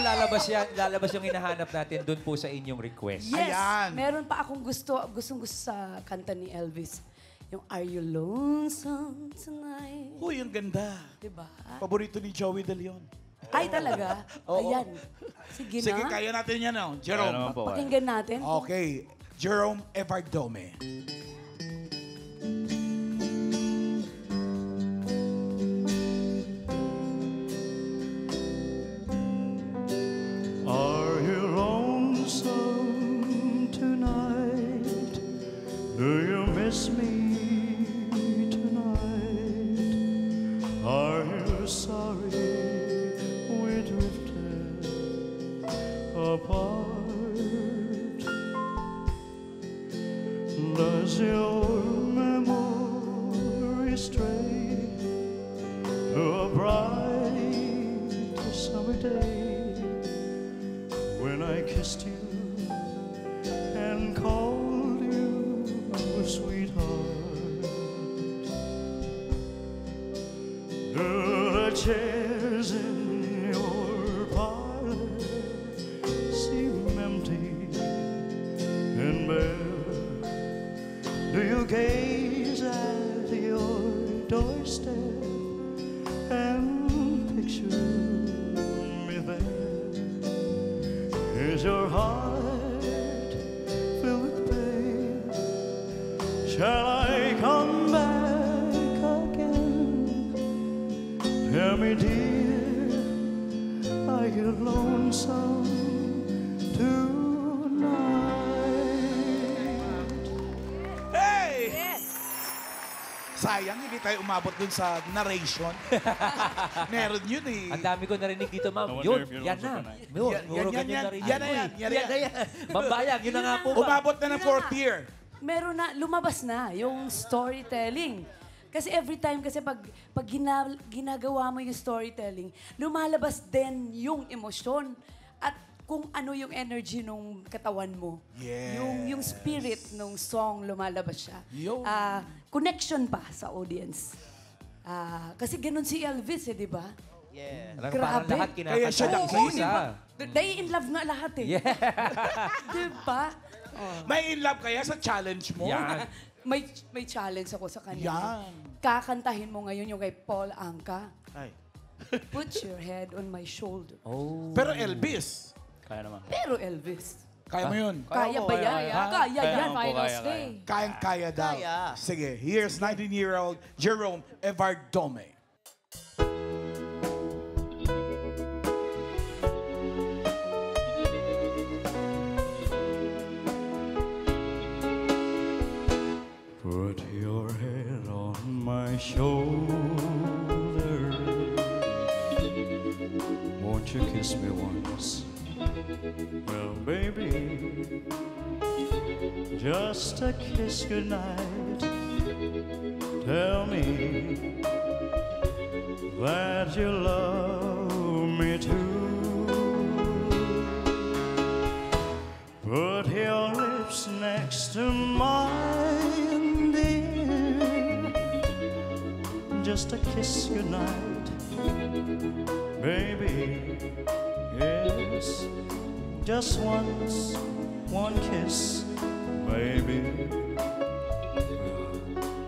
lalabas yung hinahanap natin doon po sa inyong request. Yes! Ayan. Meron pa akong gustong sa kanta ni Elvis. Yung Are You Lonesome Tonight? Uy, ang ganda. Diba? Paborito ni Joey De Leon. Ay, talaga? Oo. Ayan. Sige na. Sige, kaya natin yan, no? Jerome. Pakinggan natin. Okay. Jerome Evard Dome. Are you lonesome tonight? Do you miss me tonight? Are you sorry we drifted apart? Does your memory stray to a bright summer day when I kissed you and called you sweetheart? Do the chairs in your parlor seem empty and bare? Do you gaze at your doorstep and picture me there? Is your heart filled with pain? Shall I come back again? Tell me, dear, are you lonesome tonight? Hey! Sayang, hindi tayo umabot dun sa narration. Meron yun eh. Ang dami ko narinig dito, Ma'am. Yun, yan na. Yan na yan. Ma'am Bayang, yun na nga po ba? Umabot na ng 4th year. Meron na, lumabas na yung storytelling. Kasi every time, kasi pag ginagawa mo yung storytelling, lumalabas din yung emosyon at kung ano yung energy nung katawan mo. Yes. Yung spirit nung song lumalabas siya. Yo. Connection pa sa audience. Kasi ganun si Elvis eh, di ba? Yeah. Parang Grabe. lahat kinakanta. Kaya siya ng lang isa. Nai-in love nga lahat eh. Yeah. Di ba? May in love kaya sa challenge mo? Yan. May challenge ako sa kanya. Yan. Kakantahin mo ngayon yung kay Paul Anka. Ay. Put your head on my shoulder. Pero Elvis, Kaya naman. Pero Elvis, kaya mo yun? kaya ba yan? Kaya yan. Finals day. Kayang-kaya daw. Kaya. Sige, here's 19-year-old Jerome Evard Dome. Put your head on my shoulder. Won't you kiss me once? Well, baby, just a kiss goodnight. Tell me that you love me too. Put your lips lips next to mine, dear. Just a kiss goodnight, baby. Yes, just once, one kiss, baby.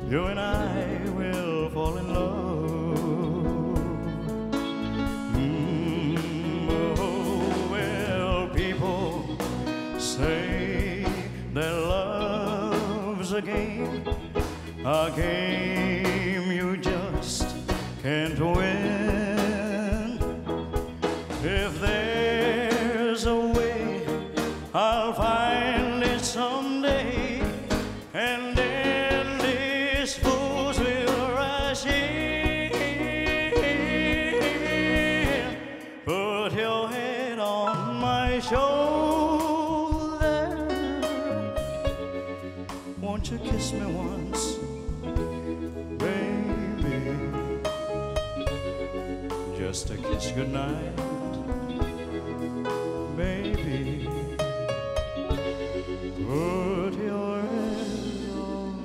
You and I will fall in love. Oh, well, people say that love's a game you just can't win. If there's a way, I'll find it someday, and then these fools will rush in. Put your head on my shoulder. Won't you kiss me once, baby? Just a kiss goodnight, baby. Put your head on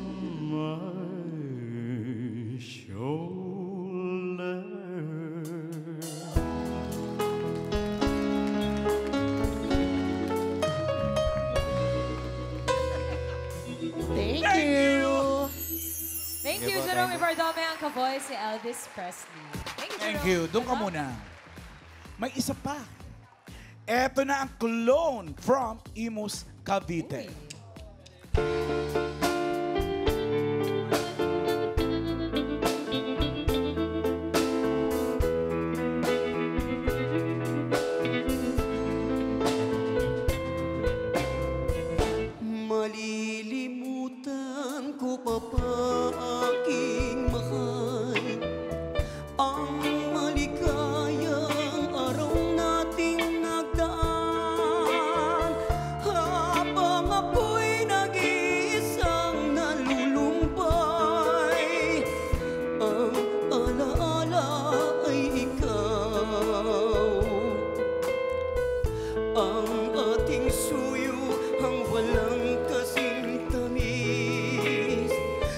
my shoulder. Thank you. Thank you, Jerome Bardome, ang ka-voice si Elvis Presley. Thank you. Doon ka muna. May isa pa. Eto na ang clone from Imus Cavite. Malilimutan ko pa aking mahal ang maligayang araw nating nagdaan, habang ako'y nag-iisang nalulumbay. Ang alaala ay ikaw, ang ating suyo, ang walang kasing tamis.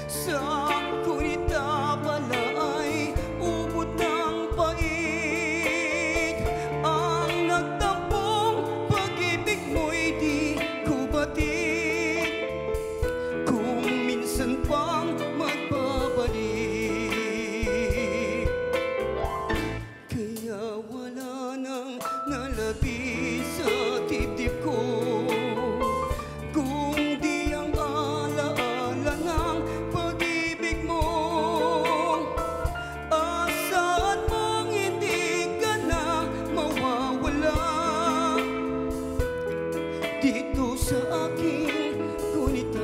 Sa kunita pala ay ubod ng pait. Ang nagtampong pag-ibig mo'y di ko batid, kung minsan pang magbabalik. Kaya wala nang nalabi sa dibdib ko, kung di ang alaala ng pag-ibig mo. Asahan mong hindi ka na mawawala dito sa aking kunita.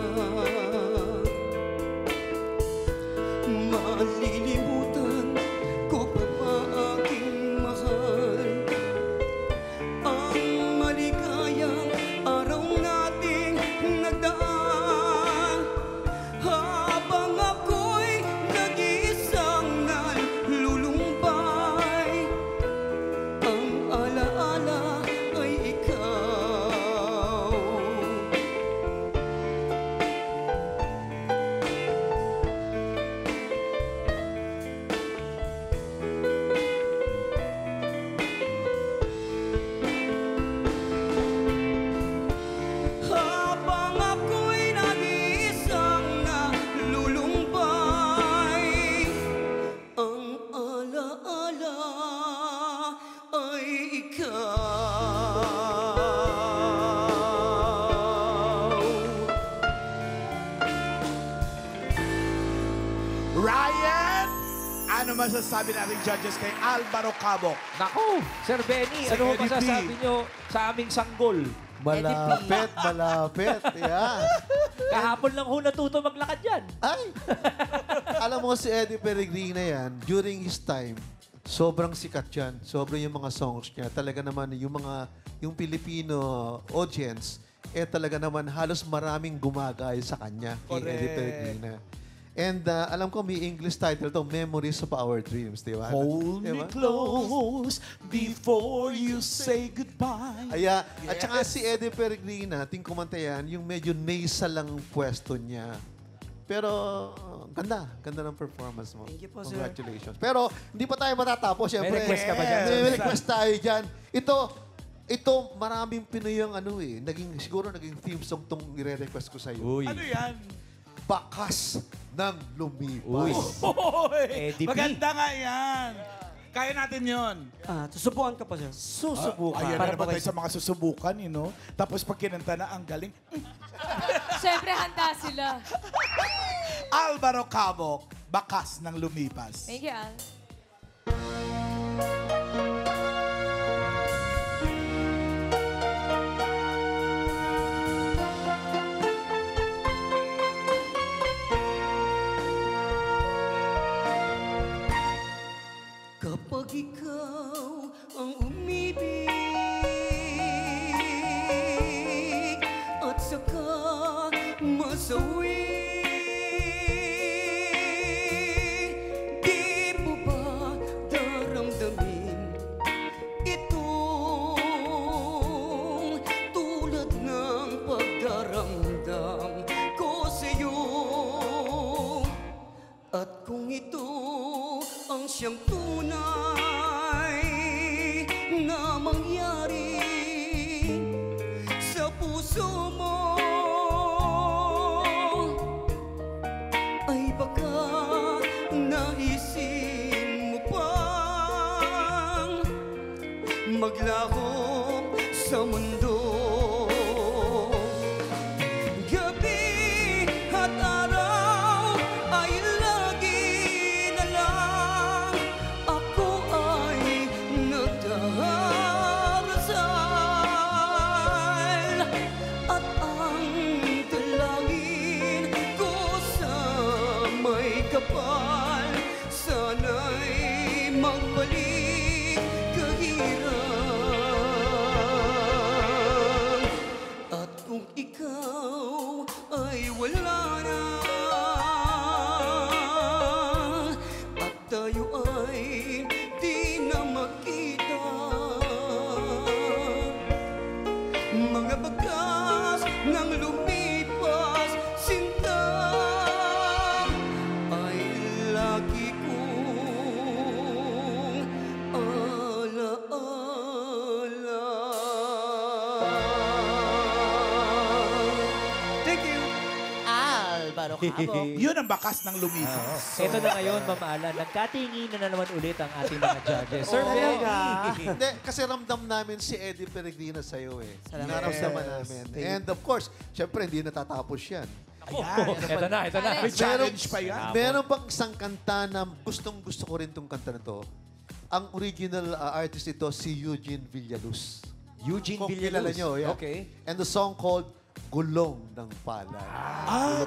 Malilimutan ko pa ba aking mahal ang maligayang araw nating nagdaan, habang ako'y nag-iisang nalulumbay. Ang alaala ay ikaw. Habang ako'y nag-iisang nalulumbay, ang alaala ay ikaw. Ryan, ano masasabi nating judges kay Alvaro Cabo? Naku, Sir Benny, ano Eddie P. masasabi nyo sa aming sanggol? Malapit, malapit. Yeah. Kahapon lang ho natuto maglakad yan. Ay! Alam mo si Eddie Peregrina yan, during his time, sobrang sikat yan. Sobrang yung mga songs niya. Talaga naman yung Filipino audience, talaga naman halos maraming gumagaya sa kanya. Kay Eddie Peregrina. And alam ko may English title to, Memories of Our Dreams, di ba? Hold Di me ba? close before you say goodbye. At saka si Eddie Peregrina, ting kumanta yan, yung medyo nasal lang ang pwesto niya. Pero ganda ng performance mo. Thank you po, sir. Congratulations. Pero hindi pa tayo matatapos, syempre. May request ka ba dyan? May request tayo dyan. Ito, maraming Pinoy ang siguro naging theme song tong i-request ko sa'yo. Ano yan? Bakas ng Lumipas. Eddie P. Maganda nga yan. Kaya natin yon. Susubukan ka pa, sir. Susubukan. Ayan na naman tayo sa mga susubukan, Tapos pag kinanta na, ang galing. Siyempre, handa sila. Alvaro Cabok, Bakas ng Lumipas. Thank you, Al. Kapag ikaw ang umibig at saka masawi, di mo ba daramdamin itong tulad ng pagdaramdam ko sa'yo? At kung ito ang siyang tunay na mangyari sa puso mo, ay baka naisin mo pang maglaho sa mundo. Gabi at araw ay lagi na lang ako ay nagdarasal, at ang dalangin ko sa may kapal, sana'y magbalik kahirap. At kung ikaw ay wala na, at tayo ay di na makita, mga bakas ng lumipas, sinta, ay lagi kong alaala. Thank you. Alvaro Cabok. Yun ang Bakas ng Lumipas. Ito na ngayon, Ma'am Alan. Nagkatingin na naman ulit ang ating mga judges. Sir Phil. Hindi, kasi ramdam namin si Eddie Peregrina sa'yo eh. Salamat. Naramdaman namin. And of course, syempre hindi natatapos yan. Ito na. May challenge pa yan. Meron bang isang kanta na gustong-gusto ko rin itong kanta na to? Ang original artist ito, si Eugene Villaluz. Eugene Kung Villaluz. kilala nyo, yeah. Okay. And the song called Gulong ng Palad.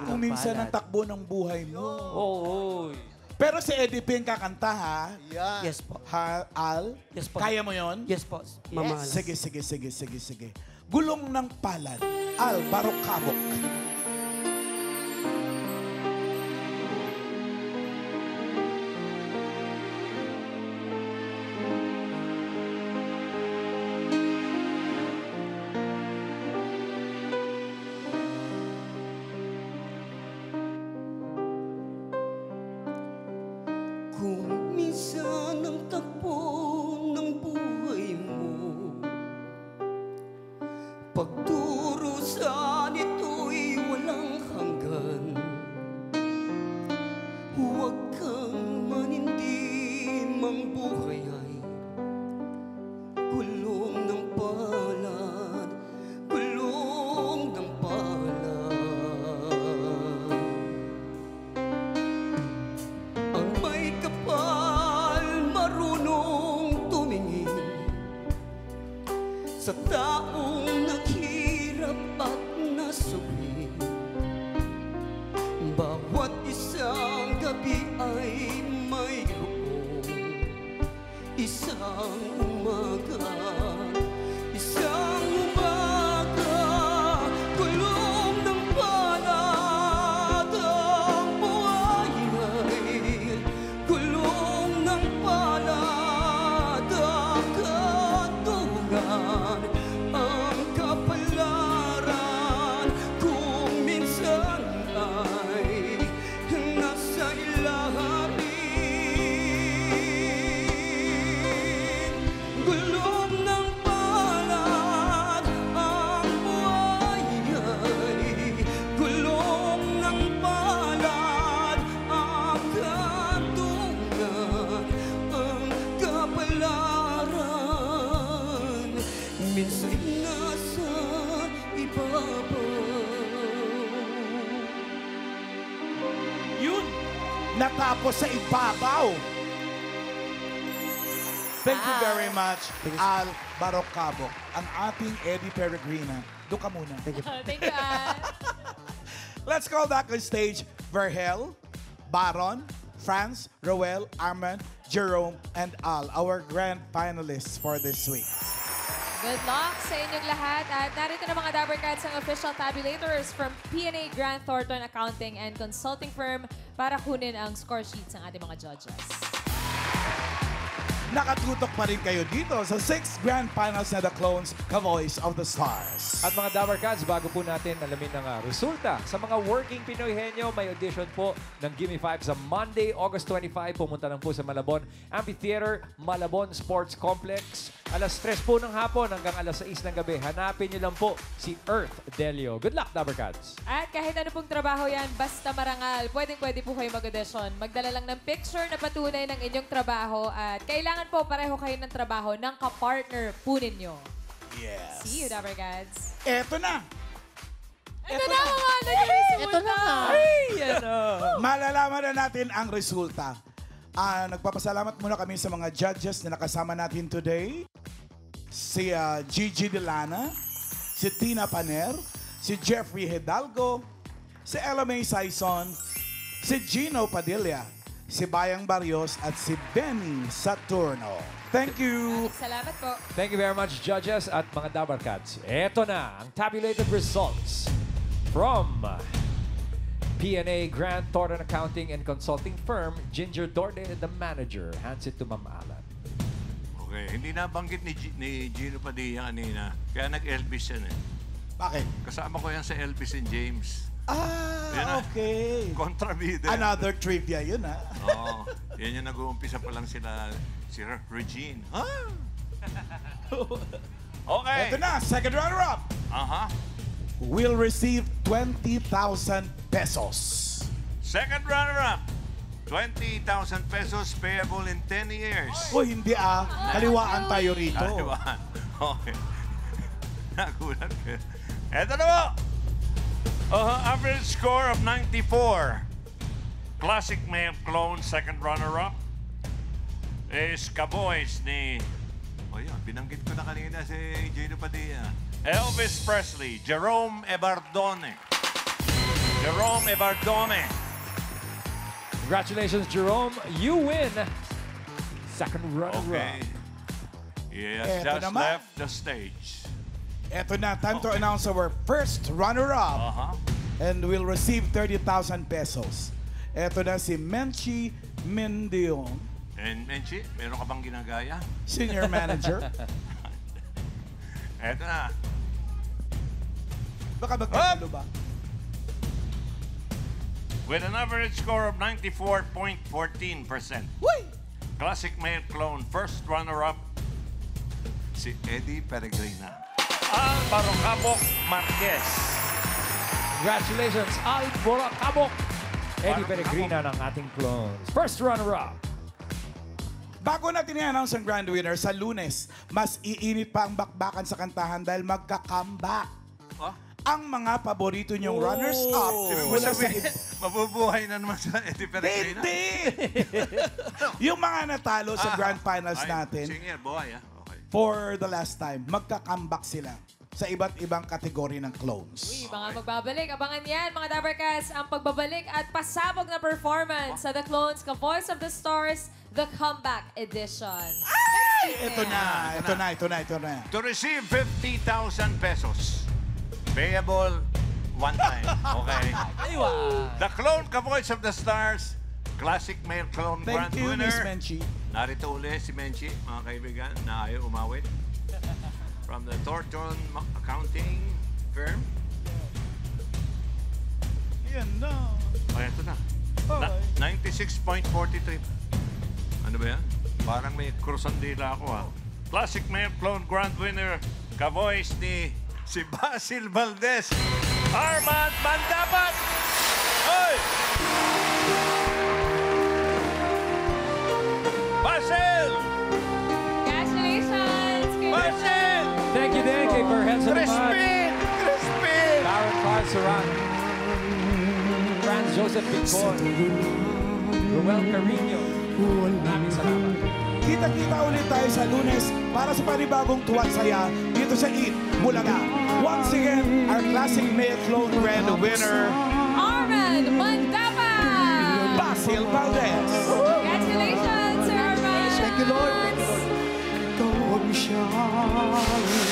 Kung minsan ang takbo ng buhay mo. Oo. Pero si Eddie P ang kakanta, ha? Yeah. Yes po. Ha, Al? Yes po. Kaya mo yon? Yes po. Mama. Sige. Gulong ng Palad, Alvaro Cabok. Kung minsan ang takbo ng buhay mo, pagdurusan ito'y walang hanggan, huwag kang manindimang buhay ay gulong ng palad, gulong ng palad. Ang may kapal marunong tumingin sa taong naghirap at nasuwi. Bawat isang gabi ay mayroong isang umaga, isang umaga, gulong ng palad ang buhay natapos sa ibabaw. Thank you very much, Al Barocabo, ang ating Eddie Peregrina. Doon ka muna. Thank you. Thank you, Al. Let's call back on stage Verhel, Baron, Franz, Roel, Armand, Jerome, and Al, our grand finalists for this week. Good luck sa inyong lahat. At narito na mga Dabber Cats ang official tabulators from PNA Grant Thornton Accounting and Consulting Firm para kunin ang score sheets ng ating mga judges. Nakatutok pa rin kayo dito sa 6th Grand Finals na The Clones, Ka-Voice of the Stars. At mga Dabber Cats, bago po natin alamin ang resulta sa mga working Pinoy Henyo, may audition po ng Gimme 5 sa Monday, August 25. Pumunta lang po sa Malabon Amphitheater, Malabon Sports Complex. Alas 3 po ng hapon hanggang alas 6 ng gabi. Hanapin niyo lang po si Earth Delio. Good luck, Dabber Cats! At kahit ano pong trabaho yan, basta marangal, pwedeng-pwede po kayo mag-audition. Magdala lang ng picture na patunay ng inyong trabaho at kailangan po pareho kayo ng trabaho ng kapartner po ninyo. Yes. See you, Dabber Cats. Eto na! Ito na mga nag-resulta! Ito na! Ay, ano? Malalaman na natin ang resulta. Nagpapasalamat muna kami sa mga judges na nakasama natin today. Si Gigi Delana, si Tina Paner, si Jeffrey Hidalgo, si Ella May Saison, si Gino Padilla, si Bayang Barrios at si Benny Saturno. Thank you! Salamat po. Thank you very much, judges at mga Dabber Cats. Ito na ang tabulated results from PNA Grant Thornton Accounting and Consulting Firm, Ginger Dorde, the manager. Hands it to Ma'am Alan. Okay, hindi nabanggit ni Gino Padilla kanina. Kaya nag-Elvis yan eh. Bakit? Kasama ko yan sa Elvis and James. Okay. Kontrabida. Another trivia yun, ha? Oo. Yan yung nag-uumpisa pa lang sila, si Regine. Okay. Ito na, second runner-up. Will receive 20,000 pesos. Second runner-up, 20,000 pesos payable in 10 years. O hindi kaliwaan tayo rito. Kaliwaan. Okay. Nagulat ka. Eto na po. Average score of 94. Classic male clone, second runner-up, is Ka-Voice ni... yun, binanggit ko na kanina si Gino Padilla. Elvis Presley, Jerome Ebardone. Jerome Ebardone. Congratulations, Jerome. You win second runner-up. Okay. He has Eto just naman. left the stage. Eto na, time to announce our first runner-up. And will receive 30,000 pesos. Eto na si Menchi Mendion. And Menchi, meron ka bang ginagaya? Senior manager. Eto na. Baka magkakalo ba? With an average score of 94.14%. Classic male clone, first runner-up, si Eddie Peregrina. Alvaro Cabok Marquez. Congratulations, Alvaro Cabok. Eddie Peregrina ng ating clones. First runner-up. Bago natin i-announce ang grand winner, sa Lunes, mas iinit pa ang bakbakan sa kantahan dahil magka-comeback. Ang mga paborito niyong runners-up mula sa... Mabubuhay na naman sa Eddie Peregrina. Hindi! Yung mga natalo sa grand finals natin, Singer, buhay Okay. for the last time, magka-comeback sila sa iba't ibang kategory ng clones. Uy, mga magbabalik. Abangan yan, mga Dabber Cats, ang pagbabalik at pasabog na performance sa The Clones, Ka-Voice of the Stars, The Comeback Edition. Ito na. To receive 50,000 pesos. Payable one time. Okay. The Clone Ka-Voice of the Stars, Classic Male Clone Grand Thank you, Winner. Miss Menchi. Narito uli si Menchi, mga kaibigan, na ayaw umawit. From the Thornton Accounting Firm. Yan na. Ito na. 96.43. Ano ba yan? Parang may krusandila ako Classic Male Clone Grand Winner, Ka-Voice ni si Basil Valdez. Armand Mandapat! Oy! Basil! Congratulations! Basil! Thank you din kay Perhensa Crispin! Crispin! Karen Carl Serrano. Franz Joseph Victor. Ruel Carino. Maraming salamat. Kita-kita ulit tayo sa Lunes para sa panibagong tuwat saya dito sa Eat Bulaga. Once again, our classic male clone red winner, Arman Mandapan! Basil Valdez. Congratulations, Sir Arman! Thank you, Lord. Thank you, Lord. Ikaw ang siyang mamahalin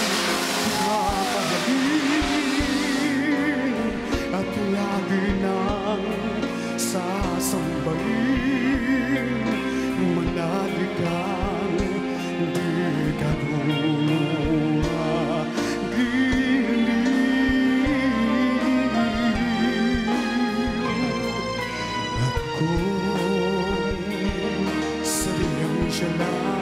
at lagi nang sasambahin. Manalig kang di ka at kung sariyang siya lang